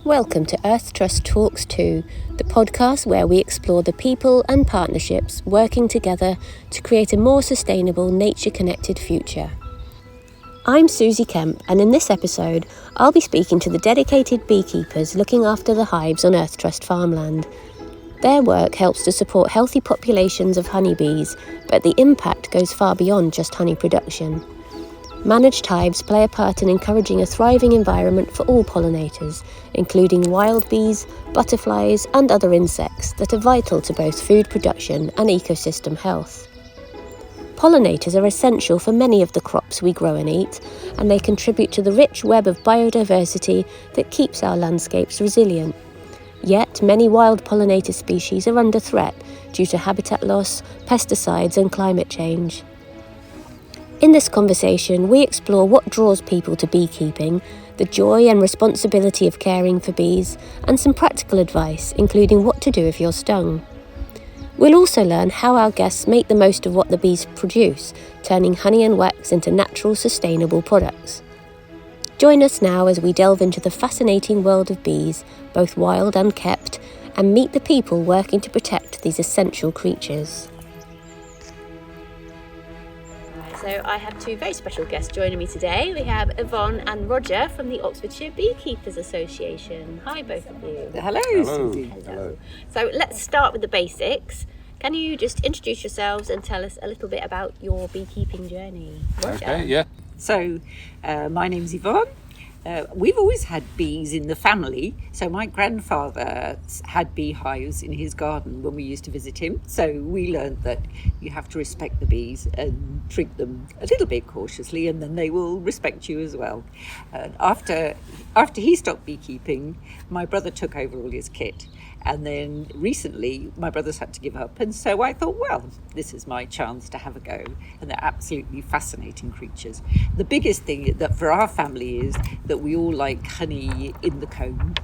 Welcome to Earth Trust Talks 2, the podcast where we explore the people and partnerships working together to create a more sustainable, nature-connected future. I'm Susie Kemp, and in this episode, I'll be speaking to the dedicated beekeepers looking after the hives on Earth Trust farmland. Their work helps to support healthy populations of honeybees, but the impact goes far beyond just honey production. Managed hives play a part in encouraging a thriving environment for all pollinators, including wild bees, butterflies and other insects that are vital to both food production and ecosystem health. Pollinators are essential for many of the crops we grow and eat, and they contribute to the rich web of biodiversity that keeps our landscapes resilient. Yet, many wild pollinator species are under threat due to habitat loss, pesticides and climate change. In this conversation, we explore what draws people to beekeeping, the joy and responsibility of caring for bees, and some practical advice, including what to do if you're stung. We'll also learn how our guests make the most of what the bees produce, turning honey and wax into natural, sustainable products. Join us now as we delve into the fascinating world of bees, both wild and kept, and meet the people working to protect these essential creatures. So I have two very special guests joining me today. We have Yvonne and Roger from the Oxfordshire Beekeepers Association. Hi, both of you. Hello. Hello. So let's start with the basics. Can you just introduce yourselves and tell us a little bit about your beekeeping journey? Roger. Okay, yeah. So, my name's Yvonne. We've always had bees in the family. So my grandfather had beehives in his garden when we used to visit him. So we learned that you have to respect the bees and treat them a little bit cautiously, and then they will respect you as well. After he stopped beekeeping, my brother took over all his kit. And then recently, my brothers had to give up. And so I thought, well, this is my chance to have a go. And they're absolutely fascinating creatures. The biggest thing that for our family is that we all like honey in the comb.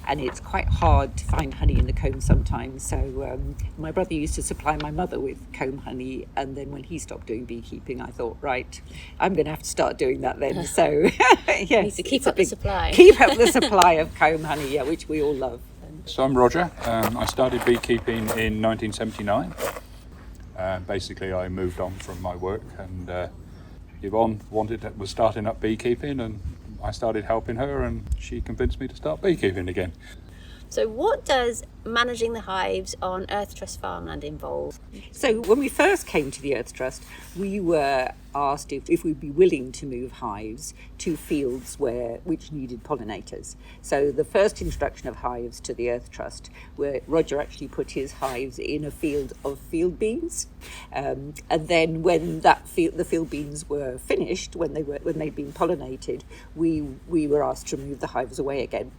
And it's quite hard to find honey in the comb sometimes. So my brother used to supply my mother with comb honey. And then when he stopped doing beekeeping, I thought, right, I'm going to have to start doing that then. So yes, need to keep up the supply. Keep up the supply of comb honey, yeah, which we all love. So I'm Roger. I started beekeeping in 1979. Basically, I moved on from my work, and Yvonne was starting up beekeeping, and I started helping her, and she convinced me to start beekeeping again. So what does managing the hives on Earth Trust farmland involve? So when we first came to the Earth Trust, we were asked if we'd be willing to move hives to fields which needed pollinators. So the first introduction of hives to the Earth Trust, where Roger actually put his hives in a field of field beans, and then when the field beans were finished, when they'd been pollinated, we were asked to remove the hives away again.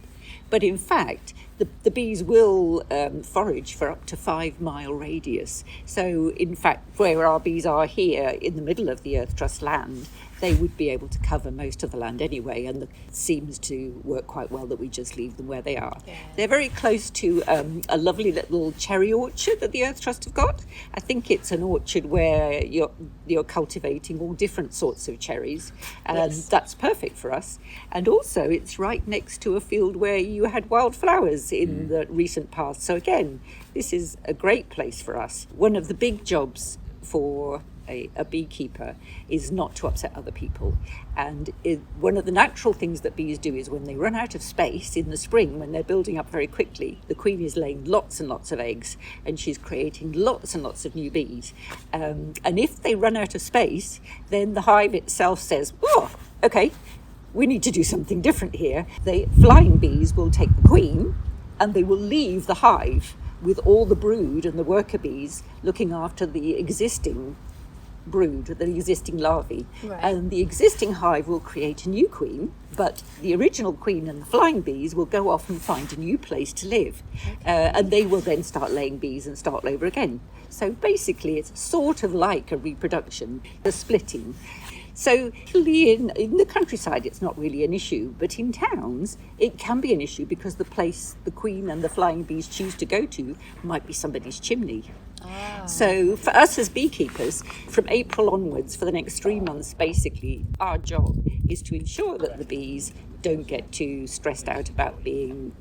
But in fact, the bees will forage for up to 5-mile radius. So in fact, where our bees are here in the middle of the Earth Trust land, they would be able to cover most of the land anyway, and it seems to work quite well that we just leave them where they are. Yeah. They're very close to a lovely little cherry orchard that the Earth Trust have got. I think it's an orchard where you're cultivating all different sorts of cherries, and that's perfect for us. And also, it's right next to a field where you had wildflowers in the recent past. So again, this is a great place for us. One of the big jobs for a beekeeper is not to upset other people, and one of the natural things that bees do is when they run out of space in the spring, when they're building up very quickly, the queen is laying lots and lots of eggs, and she's creating lots and lots of new bees, and if they run out of space, then the hive itself says, oh, okay, we need to do something different here. The flying bees will take the queen and they will leave the hive with all the brood and the worker bees looking after the existing brood, the existing larvae. Right. And the existing hive will create a new queen, but the original queen and the flying bees will go off and find a new place to live. Okay. And they will then start laying bees and start over again. So basically it's sort of like a reproduction, a splitting. So in the countryside, it's not really an issue, but in towns, it can be an issue because the place the queen and the flying bees choose to go to might be somebody's chimney. Ah. So for us as beekeepers, from April onwards, for the next 3 months, basically, our job is to ensure that the bees don't get too stressed out about being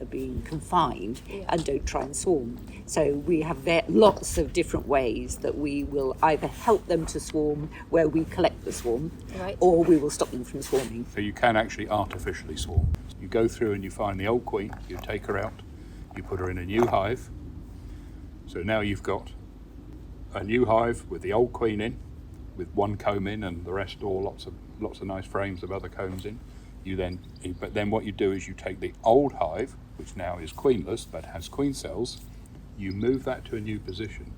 confined and don't try and swarm. So we have lots of different ways that we will either help them to swarm where we collect the swarm, or we will stop them from swarming. So you can actually artificially swarm. You go through and you find the old queen, you take her out, you put her in a new hive. So now you've got a new hive with the old queen in, with one comb in, and the rest all lots of nice frames of other combs in. But then what you do is you take the old hive, which now is queenless but has queen cells, you move that to a new position,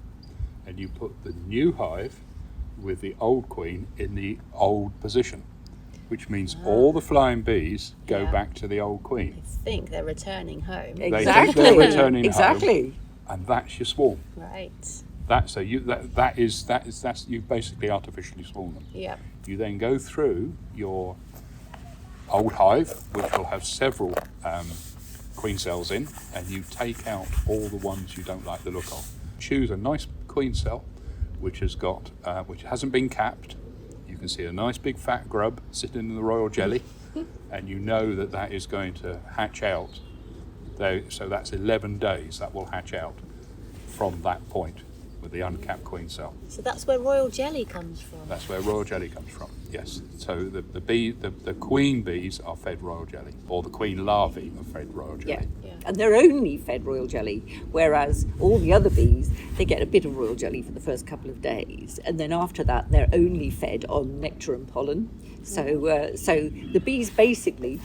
and you put the new hive with the old queen in the old position, which means all the flying bees go back to the old queen. I think they're returning home. Exactly. They think they're returning home, and that's your swarm. Right. That's you basically artificially swarm them. Yeah. You then go through your old hive, which will have several queen cells in, and you take out all the ones you don't like the look of. Choose a nice queen cell which hasn't been capped. You can see a nice big fat grub sitting in the royal jelly, and you know that is going to hatch out. So that's 11 days that will hatch out from that point with the uncapped queen cell. So that's where royal jelly comes from. That's where royal jelly comes from. Yes. So the queen bees are fed royal jelly, or the queen larvae are fed royal jelly. Yeah. And they're only fed royal jelly, whereas all the other bees, they get a bit of royal jelly for the first couple of days, and then after that they're only fed on nectar and pollen. So the bees basically,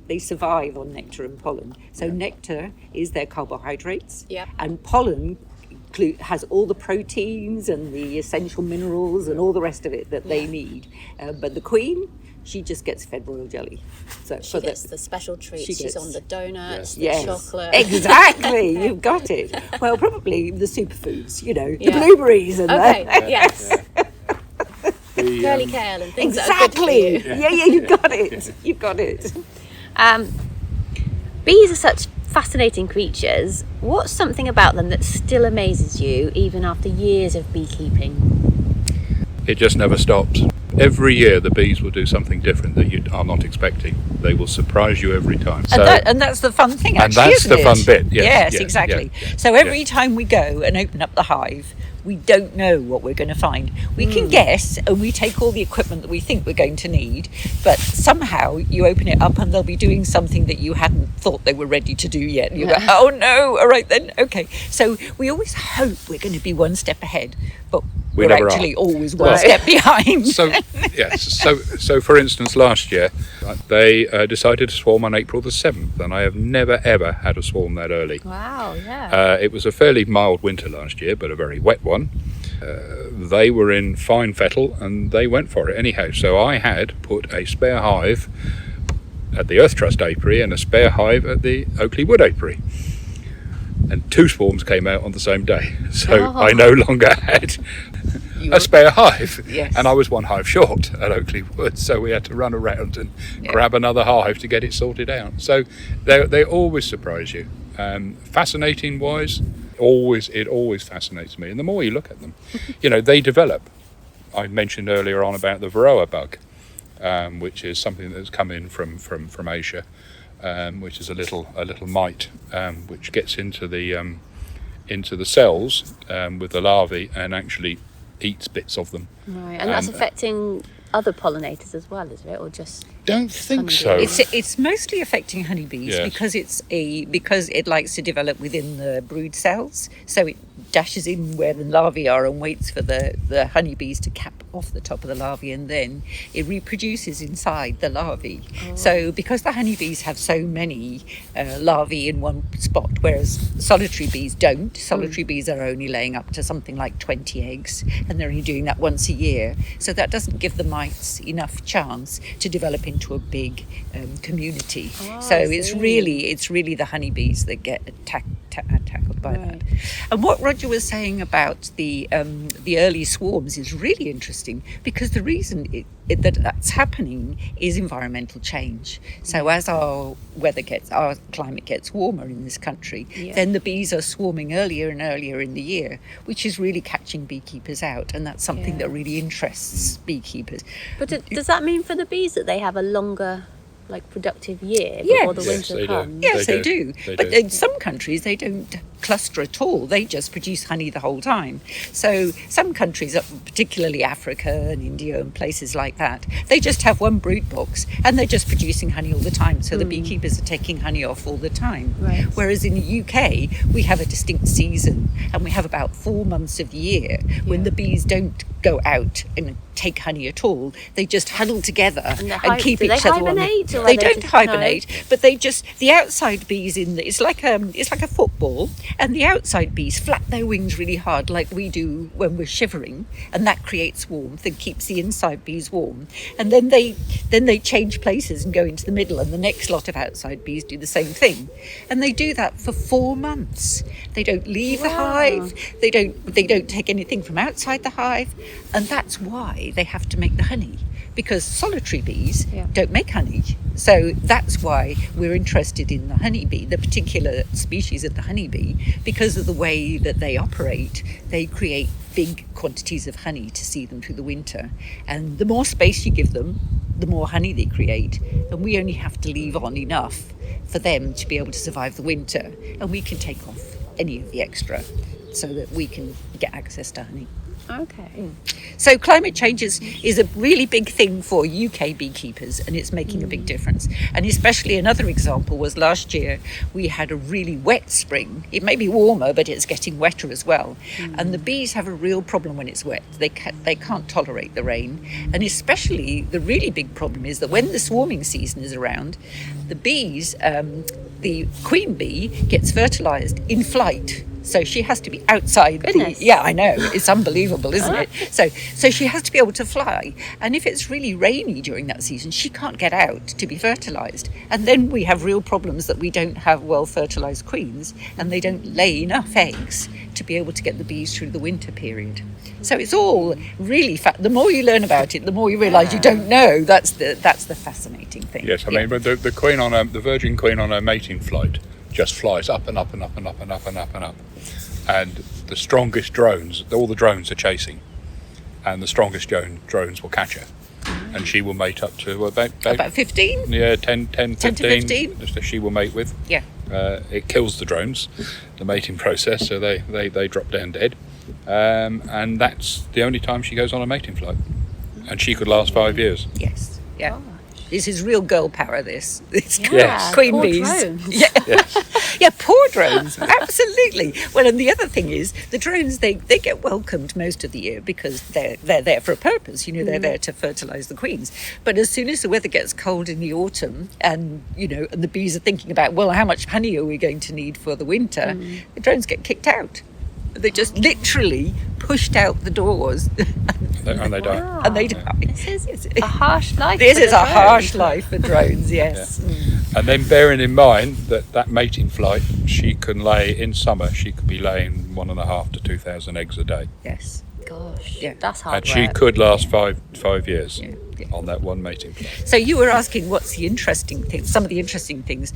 they survive on nectar and pollen. So nectar is their carbohydrates, and pollen has all the proteins and the essential minerals and all the rest of it that they need. But the queen, she just gets fed royal jelly. So she gets the special treats. She's on the donuts, the chocolate. Exactly, you've got it. Well, probably the superfoods, the blueberries and curly kale and things exactly. that are good for you. Yeah, you've got it. You've got it. Bees are such fascinating creatures. What's something about them that still amazes you even after years of beekeeping? It just never stops. Every year the bees will do something different that you are not expecting. They will surprise you every time. And that's the fun thing, actually, and that's isn't the it? fun bit. Yes, exactly. So every time we go and open up the hive, we don't know what we're going to find. We can guess, and we take all the equipment that we think we're going to need, but somehow you open it up and they'll be doing something that you hadn't thought they were ready to do yet. And you go, oh no, all right then, okay. So we always hope we're going to be one step ahead, but we're actually always one step behind. So for instance, last year they decided to swarm on April the 7th, and I have never ever had a swarm that early. Wow, yeah. It was a fairly mild winter last year, but a very wet one. They were in fine fettle and they went for it anyhow. So I had put a spare hive at the Earth Trust apiary and a spare hive at the Oakley Wood apiary. And 2 swarms came out on the same day. So I no longer had a spare hive. Yes. And I was 1 hive short at Oakley Wood. So we had to run around and grab another hive to get it sorted out. So they always surprise you. Fascinating wise, it always fascinates me. And the more you look at them, they develop. I mentioned earlier on about the Varroa bug, which is something that's come in from Asia. Which is a little mite which gets into the cells with the larvae and actually eats bits of them. Right, and that's affecting other pollinators as well, is it, or just? Don't think so. It's mostly affecting honeybees because because it likes to develop within the brood cells. So it dashes in where the larvae are and waits for the honeybees to cap off the top of the larvae, and then it reproduces inside the larvae. So because the honeybees have so many larvae in one spot, whereas solitary bees don't. Solitary bees are only laying up to something like 20 eggs, and they're only doing that once a year. So that doesn't give the mites enough chance to develop into a big community. So it's really the honeybees that get tackled by that. And what Roger was saying about the early swarms is really interesting. interesting because the reason that's happening is environmental change. So as our climate gets warmer in this country, then the bees are swarming earlier and earlier in the year, which is really catching beekeepers out, and that's something that really interests beekeepers. But does that mean for the bees that they have a longer, productive year Yes. before the winter comes? Yes, they do. But in some countries, they don't cluster at all. They just produce honey the whole time. So some countries, particularly Africa and India and places like that, they just have one brood box and they're just producing honey all the time. So the beekeepers are taking honey off all the time. Right. Whereas in the UK, we have a distinct season and we have about 4 months of the year when the bees don't go out and take honey at all. They just huddle together and keep each other warm. They don't hibernate, but the outside bees it's like a football, and the outside bees flap their wings really hard like we do when we're shivering, and that creates warmth and keeps the inside bees warm. And then they change places and go into the middle, and the next lot of outside bees do the same thing. And they do that for 4 months. They don't leave the hive. They don't take anything from outside the hive, and that's why they have to make the honey, because solitary bees don't make honey. So that's why we're interested in the honeybee, the particular species of the honeybee, because of the way that they operate. They create big quantities of honey to see them through the winter. And the more space you give them, the more honey they create. And we only have to leave on enough for them to be able to survive the winter. And we can take off any of the extra so that we can get access to honey. Okay. So climate change is a really big thing for UK beekeepers, and it's making a big difference. And especially another example was last year we had a really wet spring. It may be warmer, but it's getting wetter as well. And the bees have a real problem when it's wet. They can't tolerate the rain. And especially the really big problem is that when the swarming season is around, the bees, the queen bee gets fertilised in flight. So she has to be outside. Yeah, I know. It's unbelievable, isn't it? So she has to be able to fly. And if it's really rainy during that season, she can't get out to be fertilised. And then we have real problems that we don't have well-fertilised queens, and they don't lay enough eggs to be able to get the bees through the winter period. So it's all really the more you learn about it, the more you realise you don't know. That's the fascinating thing. Yes, I mean, but the queen the virgin queen on her mating flight just flies up and up and up and up and up and up and up. And the strongest drones, all the drones are chasing, and the strongest drones will catch her. And she will mate up to about 15? Yeah, 10 to 15. Just that she will mate with. Yeah. It kills the drones, the mating process, so they drop down dead. And that's the only time she goes on a mating flight. And she could last 5 years. Yes, yeah. Oh. This is real girl power, this. Yes. Queen poor bees. Drones. Yeah, poor drones, absolutely. Well, and the other thing is, the drones, they get welcomed most of the year because they're there for a purpose. They're there to fertilise the queens. But as soon as the weather gets cold in the autumn and, and the bees are thinking about, well, how much honey are we going to need for the winter, the drones get kicked out. They're just literally pushed out the doors. And they die. Wow. And they die. This is a harsh life. This is a harsh life for drones, yes. Yeah. And then bearing in mind that mating flight, she can lay, in summer, she could be laying 1,500 to 2,000 eggs a day. Yes. Gosh, Yeah. that's hard And she work. could last five years Yeah. on that one mating flight. So you were asking what's the interesting thing, some of the interesting things.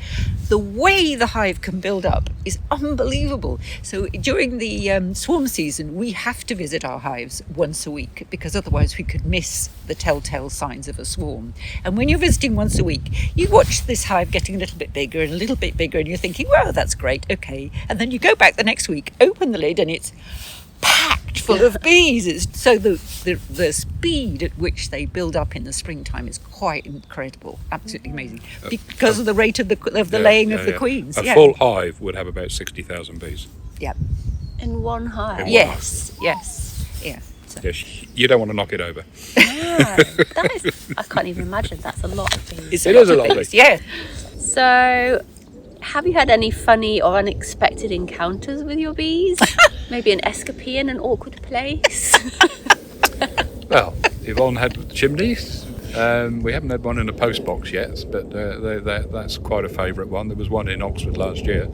The way the hive can build up is unbelievable. So during the swarm season, we have to visit our hives once a week because otherwise we could miss the telltale signs of a swarm. And when you're visiting once a week, you watch this hive getting a little bit bigger and a little bit bigger, and you're thinking, well, that's great, okay. And then you go back the next week, open the lid, and it's packed full of bees. So the speed at which they build up in the springtime is quite incredible, absolutely amazing, because of the rate of the laying of the queens. A full hive would have about 60,000 bees. Yeah. In one hive. Yes. Yeah. So. Yes, you don't want to knock it over. Yeah, I can't even imagine. That's a lot of bees. It is a lot of bees. Yeah. So, have you had any funny or unexpected encounters with your bees? Maybe an escapee in an awkward place? Well, Yvonne had chimneys. We haven't had one in a post box yet, but that's quite a favourite one. There was one in Oxford last year,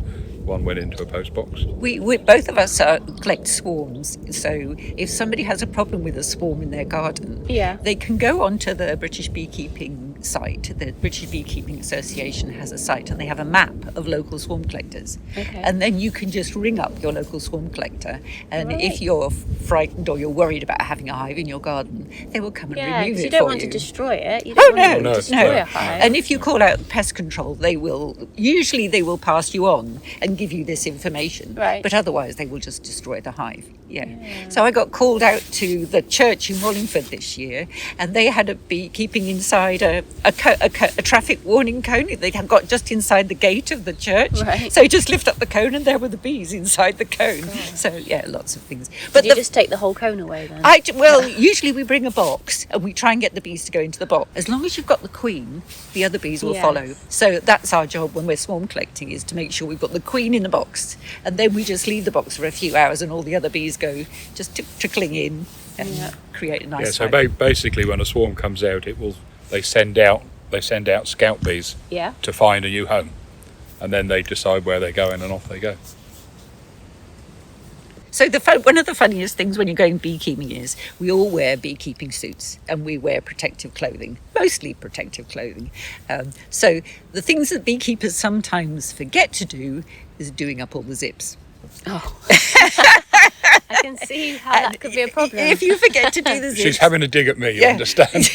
one went into a post box. We both of us collect swarms. So if somebody has a problem with a swarm in their garden, they can go onto the British beekeeping site. The British Beekeeping Association has a site, and they have a map of local swarm collectors. And then you can just ring up your local swarm collector, and if you're frightened or you're worried about having a hive in your garden, they will come and remove it for you. You don't want to destroy it. You don't want to destroy a hive. And if you call out pest control, they will pass you on and give you this information. But otherwise, they will just destroy the hive. So I got called out to the church in Wallingford this year, and they had a beekeeping inside a traffic warning cone. They got just inside the gate of the church. So you just lift up the cone, and there were the bees inside the cone. So lots of things. But you just take the whole cone away then? Usually we bring a box, and we try and get the bees to go into the box. As long as you've got the queen, the other bees will follow. So that's our job when we're swarm collecting, is to make sure we've got the queen in the box, and then we just leave the box for a few hours, and all the other bees go just trickling in and create a nice so basically when a swarm comes out, they send out scout bees to find a new home, and then they decide where they're going, and off they go. So one of the funniest things when you're going beekeeping is we all wear beekeeping suits, and we wear protective clothing, mostly protective clothing. So the things that beekeepers sometimes forget to do is doing up all the zips. I can see how that could be a problem. If you forget to do the zips. She's having a dig at me, you understand?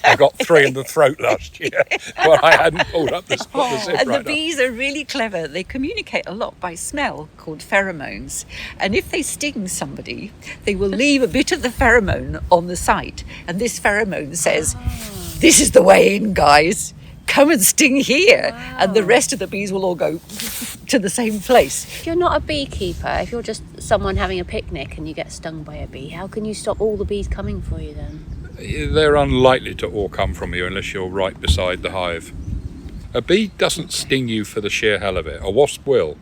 I got 3 in the throat last year when I hadn't pulled up the zip And the bees are really clever. They communicate a lot by smell, called pheromones. And if they sting somebody, they will leave a bit of the pheromone on the site. And this pheromone says, "This is the way in, guys. Come and sting here." And the rest of the bees will all go to the same place. If you're not a beekeeper, if you're just someone having a picnic and you get stung by a bee, how can you stop all the bees coming for you then? They're unlikely to all come from you unless you're right beside the hive. A bee doesn't sting you for the sheer hell of it. A wasp will.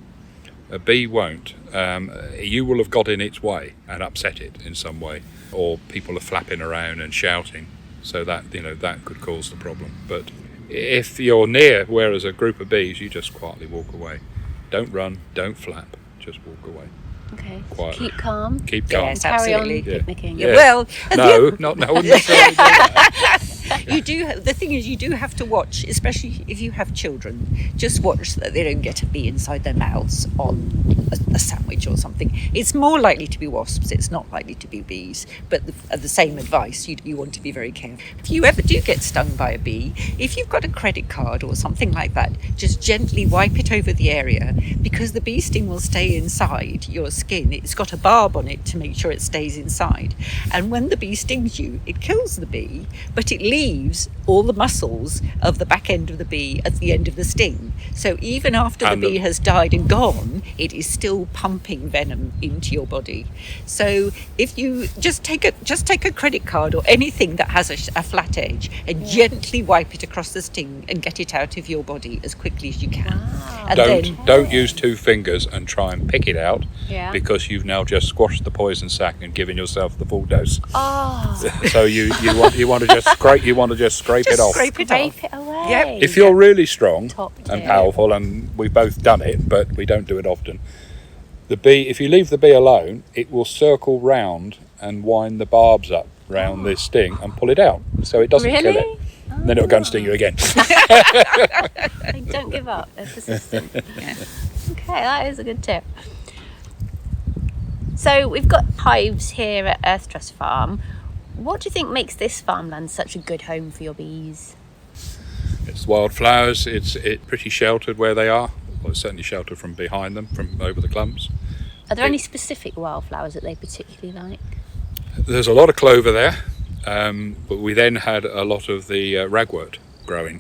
A bee won't. You will have got in its way and upset it in some way, or people are flapping around and shouting, so that that could cause the problem. But if you're near where there's a group of bees, you just quietly walk away. Don't run, don't flap, just walk away. Okay. Quietly. Keep calm. Keep calm. Yes, Carry absolutely. on picnicking. Yeah. Well, no, not necessarily do that. The thing is, you do have to watch, especially if you have children. Just watch that they don't get a bee inside their mouths on a sandwich or something. It's more likely to be wasps. It's not likely to be bees. But the same advice, you want to be very careful. If you ever do get stung by a bee, if you've got a credit card or something like that, just gently wipe it over the area, because the bee sting will stay inside your skin. It's got a barb on it to make sure it stays inside. And when the bee stings you, it kills the bee, but it leaves all the muscles of the back end of the bee at the end of the sting. So even after the bee has died and gone, it is still pumping venom into your body. So if you just take a credit card or anything that has a flat edge and gently wipe it across the sting and get it out of your body as quickly as you can. Wow. And Don't use 2 fingers and try and pick it out, because you've now just squashed the poison sac and given yourself the full dose. Oh. So you want to just scrape it off. Scrape it away. Yep. If you're really strong Top and tip. powerful, and we've both done it, but we don't do it often, the bee, if you leave the bee alone, it will circle round and wind the barbs up round this sting and pull it out, so it doesn't kill it. And then it'll go and sting you again. Don't give up. They're persistent. Okay, that is a good tip. So we've got hives here at Earth Trust Farm. What do you think makes this farmland such a good home for your bees? It's wildflowers. It's pretty sheltered where they are. Well, it's certainly sheltered from behind them, from over the clumps. Are there any specific wildflowers that they particularly like? There's a lot of clover there, but we then had a lot of the ragwort growing,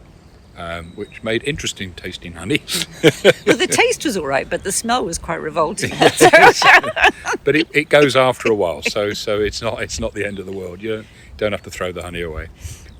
which made interesting tasting honey. Well, the taste was all right, but the smell was quite revolting. But it goes after a while, so it's not the end of the world. You don't have to throw the honey away.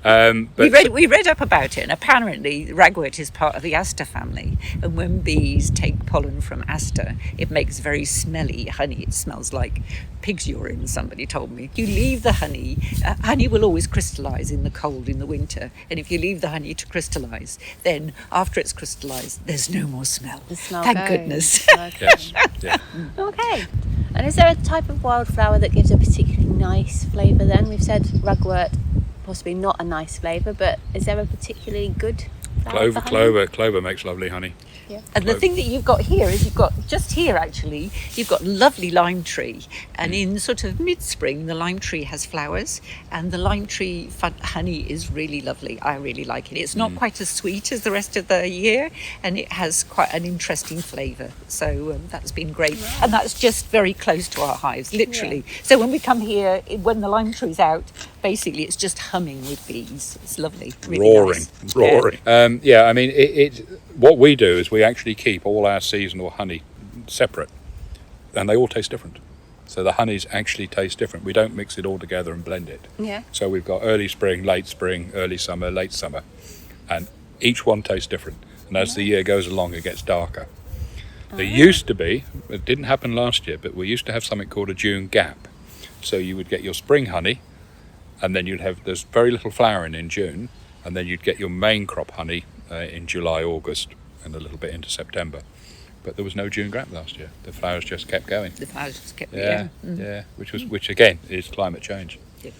We read up about it, and apparently ragwort is part of the aster family. And when bees take pollen from aster, it makes very smelly honey. It smells like pig's urine, somebody told me. You leave the honey, honey will always crystallise in the cold in the winter. And if you leave the honey to crystallise, then after it's crystallised, there's no more smell. The smell Thank goes. goodness. Yes. Yeah. Okay. And is there a type of wildflower that gives a particularly nice flavour then? We've said ragwort, possibly not a nice flavour, but is there a particularly good flower for honey? Clover makes lovely honey. Yeah. And the thing that you've got here is you've got lovely lime tree, and in sort of mid-spring the lime tree has flowers, and the lime tree honey is really lovely. I really like it. It's not quite as sweet as the rest of the year, and it has quite an interesting flavour, so that's been great. Wow. And that's just very close to our hives, literally. So when we come here, when the lime tree's out, basically it's just humming with bees. It's lovely, really roaring. Yeah. I mean, what we do is we actually keep all our seasonal honey separate, and they all taste different. So the honeys actually taste different. We don't mix it all together and blend it. Yeah. So we've got early spring, early summer, late summer, and each one tastes different. And as the year goes along, it gets darker. There used to be, it didn't happen last year, but we used to have something called a June gap. So you would get your spring honey, and then there's very little flowering in June, and then you'd get your main crop honey in July, August, and a little bit into September. But there was no June gap last year. The flowers just kept going. The flowers just kept Yeah, going. yeah. Which again is climate change. Yeah.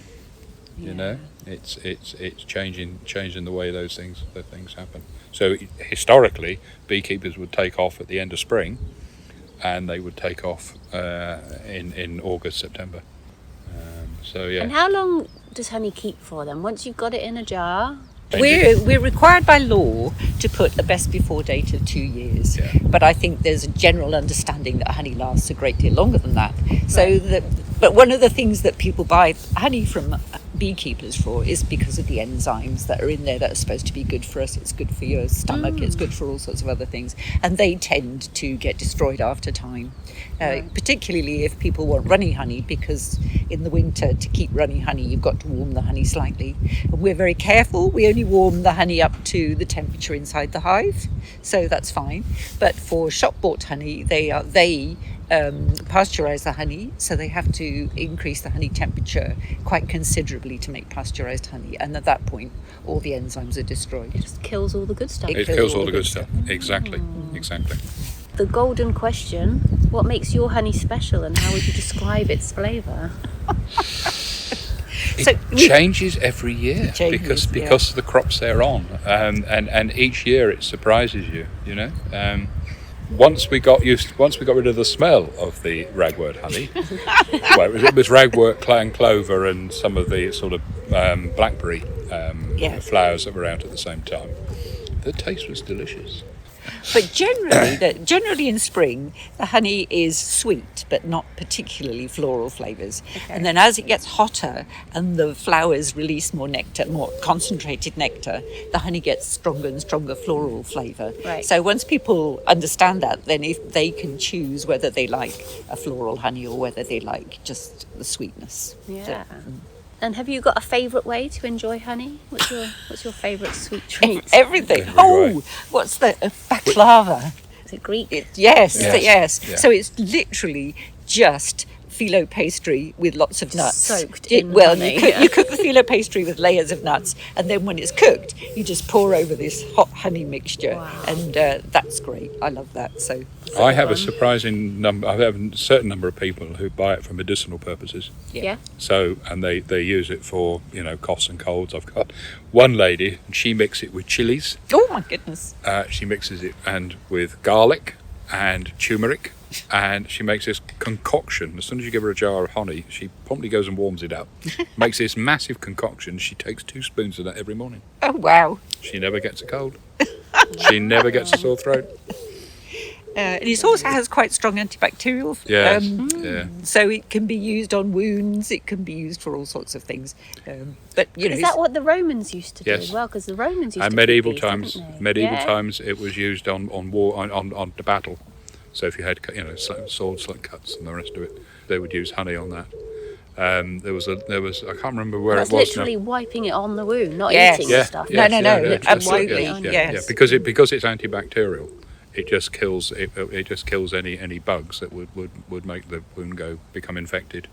You know, it's changing the way those things happen. So historically, beekeepers would take off at the end of spring, and they would take off in August, September. And how long does honey keep for then? Once you've got it in a jar? We're required by law to put a best before date of 2 years, but I think there's a general understanding that honey lasts a great deal longer than that. But one of the things that people buy honey from beekeepers for is because of the enzymes that are in there that are supposed to be good for us. It's good for your stomach, it's good for all sorts of other things, and they tend to get destroyed after time, particularly if people want runny honey, because in the winter to keep runny honey you've got to warm the honey slightly, and we're very careful. We only warm the honey up to the temperature inside the hive, so that's fine. But for shop bought honey, they pasteurize the honey, so they have to increase the honey temperature quite considerably to make pasteurized honey, and at that point all the enzymes are destroyed. It just kills all the good stuff. It kills all the good stuff. Exactly. The golden question: what makes your honey special, and how would you describe its flavour? It changes every year because of the crops they're on, and each year it surprises you. You know. Once we got rid of the smell of the ragwort honey, well, it was ragwort and clover and some of the sort of blackberry flowers that were out at the same time. The taste was delicious. But generally in spring, the honey is sweet, but not particularly floral flavours. Okay. And then as it gets hotter and the flowers release more nectar, more concentrated nectar, the honey gets stronger and stronger floral flavour. Right. So once people understand that, then if they can choose whether they like a floral honey or whether they like just the sweetness. Yeah. And have you got a favourite way to enjoy honey? What's your favourite sweet treat? Everything. What's the baklava? Is it Greek? Yes. Yeah. So it's literally just phyllo pastry with lots of nuts. Soaked in honey. You cook the phyllo pastry with layers of nuts, and then when it's cooked, you just pour over this hot honey mixture, and that's great. I love that. So I have a surprising number. I have a certain number of people who buy it for medicinal purposes. Yeah. So, and they use it for, coughs and colds. I've got one lady, and she mixes it with chilies. Oh my goodness. She mixes it with garlic and turmeric. And she makes this concoction. As soon as you give her a jar of honey, she promptly goes and warms it up. Makes this massive concoction. She takes 2 spoons of that every morning. Oh, wow. She never gets a cold. She never gets a sore throat. And it also has quite strong antibacterial. So it can be used on wounds. It can be used for all sorts of things. But is that what the Romans used to do as well? Because the Romans used to medieval these, times. Medieval times, it was used on war on the battle. So if you had swords, like cuts, and the rest of it, they would use honey on that. There was I can't remember where That's it was. literally wiping it on the wound, not Yes. eating Yeah, the stuff. yeah, No, yeah, absolutely, yeah, yes. yeah, because it's antibacterial. It just kills any bugs that would make the wound become infected.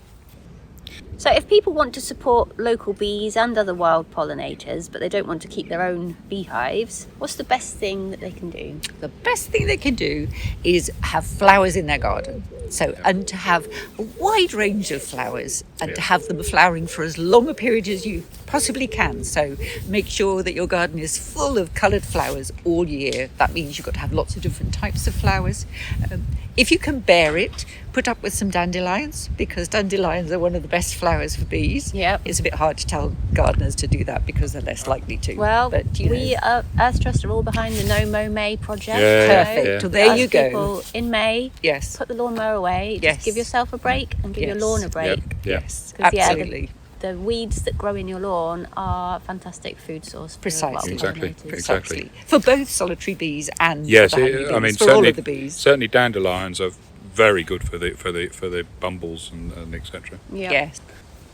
So if people want to support local bees and other wild pollinators, but they don't want to keep their own beehives, what's the best thing that they can do? The best thing they can do is have flowers in their garden. So, and to have a wide range of flowers and to have them flowering for as long a period as you possibly can. So make sure that your garden is full of coloured flowers all year. That means you've got to have lots of different types of flowers. If you can bear it, put up with some dandelions, because dandelions are one of the best flowers for bees. Yep. It's a bit hard to tell gardeners to do that because they're less likely to. Well, but, we at Earth Trust are all behind the No Mow May project. Yeah, Perfect. yeah. So there Ask you go. people in May, Yes. put the lawnmower away, Yes. just give yourself a break and give your Yes. lawn a break. Yep. Yes. 'Cause, yeah, Absolutely. The weeds that grow in your lawn are a fantastic food source for Precisely. wild Exactly. pollinators. Exactly. For both solitary bees and Yes, for the honeybees, I mean for all of the bees. certainly dandelions are very good for the bumbles and etc. Yeah. Yes.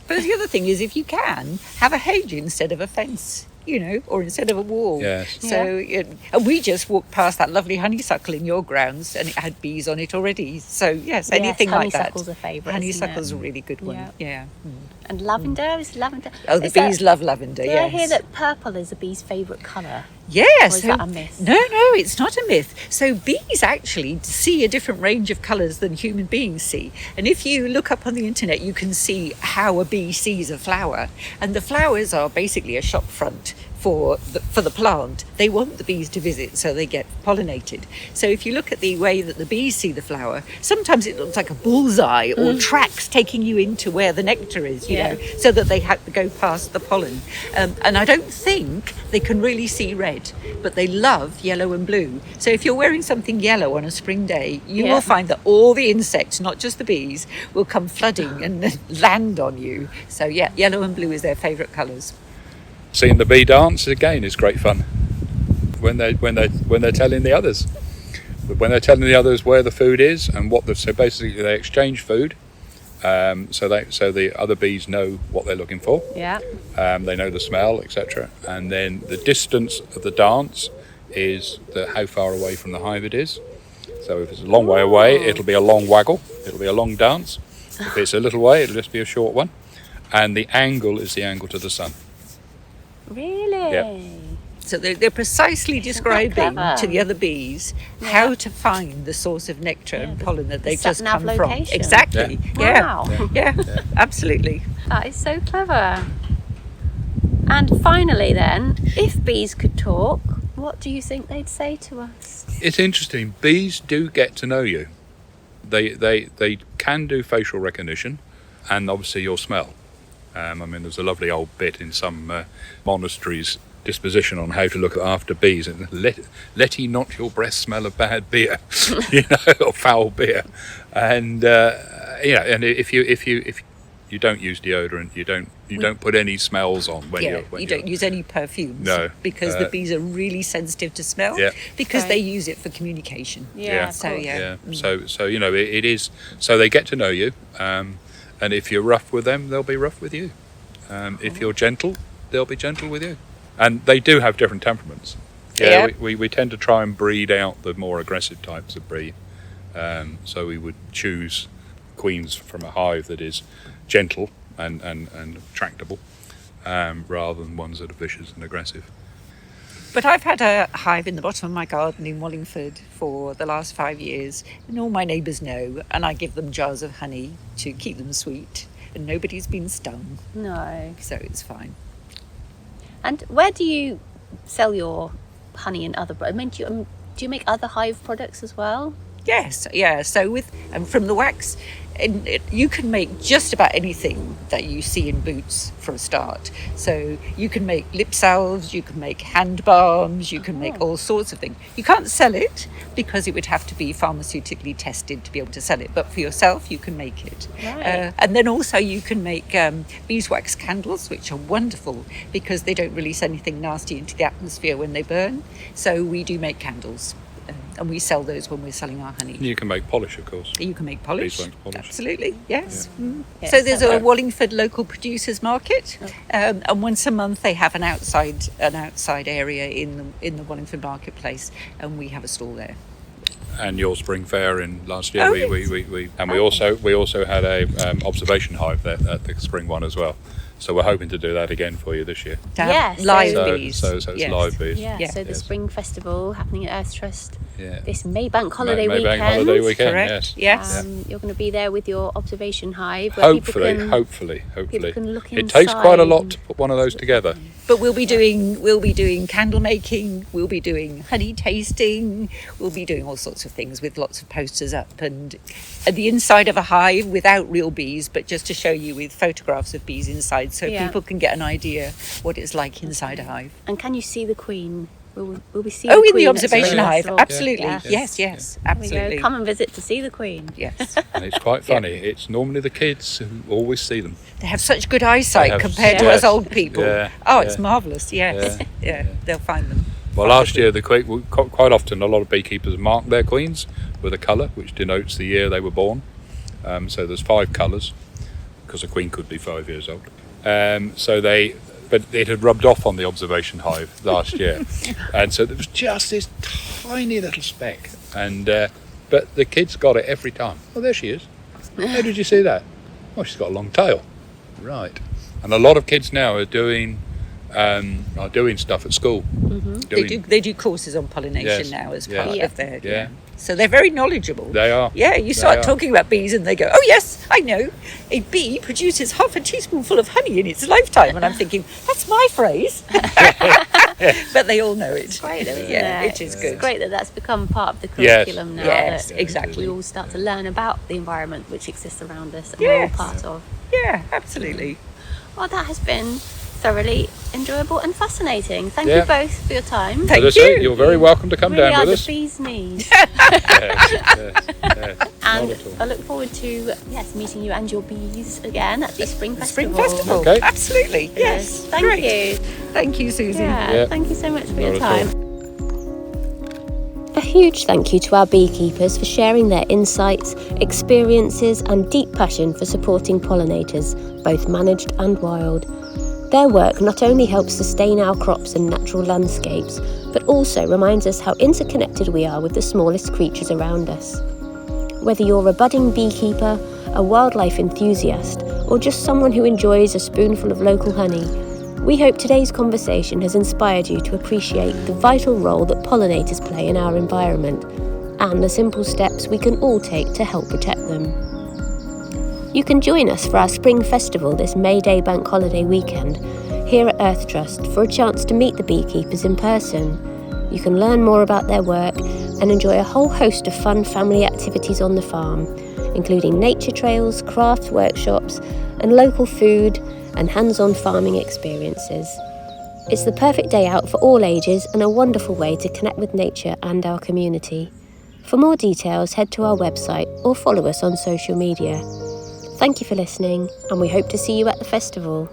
But the other thing is, if you can, have a hedge instead of a fence, or instead of a wall. Yes. So, and we just walked past that lovely honeysuckle in your grounds, and it had bees on it already. So yes, anything like that. Honeysuckle's a favourite. Honeysuckle's isn't a it? really good one. Yeah. Yeah. And lavender is lavender. Oh, the Is that- bees love lavender. Did Yes. I hear that purple is a bee's favourite colour? Yes. Or is that a myth? No, it's not a myth. So bees actually see a different range of colours than human beings see. And if you look up on the internet, you can see how a bee sees a flower. And the flowers are basically a shop front for the plant. They want the bees to visit so they get pollinated. So if you look at the way that the bees see the flower, sometimes it looks like a bullseye or tracks taking you into where the nectar is, you know, so that they have to go past the pollen. And I don't think they can really see red, but they love yellow and blue. So if you're wearing something yellow on a spring day, you will find that all the insects, not just the bees, will come flooding and land on you. So yeah, yellow and blue is their favourite colours. Seeing the bee dance again is great fun. When they're telling the others, where the food is and so basically they exchange food, so the other bees know what they're looking for. Yeah. They know the smell, etc. And then the distance of the dance is how far away from the hive it is. So if it's a long way away, it'll be a long waggle. It'll be a long dance. If it's a little way, it'll just be a short one. And the angle is the angle to the sun. Really? Yeah. So they're precisely describing clever? to the other bees how to find the source of nectar and pollen that they've just sat-nav come from. location. Exactly. Wow. Yeah. Absolutely. That is so clever. And finally then, if bees could talk, what do you think they'd say to us? It's interesting. Bees do get to know you. They can do facial recognition, and obviously your smell. There's a lovely old bit in some monasteries' disposition on how to look after bees, and let ye not your breath smell of bad beer, or foul beer, and and if you don't use deodorant, you don't put any smells on when you don't use any perfumes. No, because the bees are really sensitive to smell. Yeah. Because Right. they use it for communication. Yeah. Of So course. yeah. So it is. So they get to know you, and if you're rough with them, they'll be rough with you. If you're gentle, they'll be gentle with you. And they do have different temperaments. Yeah. We tend to try and breed out the more aggressive types of breed. So we would choose queens from a hive that is gentle and tractable, rather than ones that are vicious and aggressive. But I've had a hive in the bottom of my garden in Wallingford for the last 5 years, and all my neighbours know, and I give them jars of honey to keep them sweet, and nobody's been stung, No. so it's fine. And where do you sell your honey and other? Do you make other hive products as well? Yes, yeah. So from the wax, you can make just about anything that you see in boots for a start. So you can make lip salves, you can make hand balms, you can make all sorts of things. You can't sell it because it would have to be pharmaceutically tested to be able to sell it. But for yourself, you can make it. Right. And then also you can make beeswax candles, which are wonderful because they don't release anything nasty into the atmosphere when they burn. So we do make candles. and we sell those when we're selling our honey. You can make polish, of course. You can make polish. Beeswax polish. Absolutely, yes. Yes, So there's a that's Wallingford local producers market, and once a month they have an outside area in the Wallingford marketplace, and we have a stall there. And your spring fair in last year, Oh, we also had a observation hive there at the spring one as well. So we're hoping to do that again for you this year. To have Yes, live so- bees. So it's Yes. live bees. Yeah, so the Yes. Spring Festival happening at Earth Trust Yeah. this May Bank Holiday Maybank weekend. holiday weekend. Correct. Yes. Yes. You're going to be there with your observation hive. Where Hopefully. people can look It takes quite a lot inside. to put one of those together. But we'll be doing candle making, we'll be doing honey tasting, we'll be doing all sorts of things with lots of posters up, and at the inside of a hive without real bees, but just to show you with photographs of bees inside, so Yeah. people can get an idea what it's like inside a hive. And can you see the Queen? Will we see the Oh, in Queen the at observation Spring hive, Festival? absolutely. Yeah. Yes, There we go. absolutely. Come and visit to see the Queen. Yes. And it's quite funny. It's normally the kids who always see them. They have such good eyesight have- compared to yes. us old people. Yeah, Oh, it's yeah. marvellous, yes. Yeah, they'll find them. Well, last year, quite often, a lot of beekeepers mark their queens with a colour, which denotes the year they were born. So there's 5 colours, because a queen could be 5 years old. But it had rubbed off on the observation hive last year, and so there was just this tiny little speck. But the kids got it every time. Oh, there she is. How did you see that? Oh, she's got a long tail. Right. And a lot of kids now are doing stuff at school. They do courses on pollination Yes. now as Yeah. part Yeah. of their. Yeah. So they're very knowledgeable. They are. Yeah, you They start are. talking about bees and they go, oh yes, I know. A bee produces half a teaspoonful of honey in its lifetime. And I'm thinking, that's my phrase. But they all know it. Great, isn't Yeah, it? it is It's good. great that that's become part of the Yes. curriculum now. Yes, that exactly. We all start to learn about the environment which exists around us and we're all Yes. part of. Yeah, absolutely. Well, that has been thoroughly enjoyable and fascinating. Thank Yeah. you both for your time. Thank As I say, you. you're very welcome to come really down are with the us. bee's knees. Yes. And Not at all. I look forward to meeting you and your bees again at the Spring The Festival. Spring Festival. Okay. Absolutely. Yes. Thank Great. you. Thank you, Susie. Yeah. Thank you so much for your Not at all. time. A huge thank you to our beekeepers for sharing their insights, experiences and deep passion for supporting pollinators, both managed and wild. Their work not only helps sustain our crops and natural landscapes, but also reminds us how interconnected we are with the smallest creatures around us. Whether you're a budding beekeeper, a wildlife enthusiast, or just someone who enjoys a spoonful of local honey, we hope today's conversation has inspired you to appreciate the vital role that pollinators play in our environment and the simple steps we can all take to help protect them. You can join us for our Spring Festival this May Day Bank Holiday weekend here at Earth Trust for a chance to meet the beekeepers in person. You can learn more about their work and enjoy a whole host of fun family activities on the farm, including nature trails, craft workshops, and local food and hands-on farming experiences. It's the perfect day out for all ages and a wonderful way to connect with nature and our community. For more details, head to our website or follow us on social media. Thank you for listening, and we hope to see you at the festival.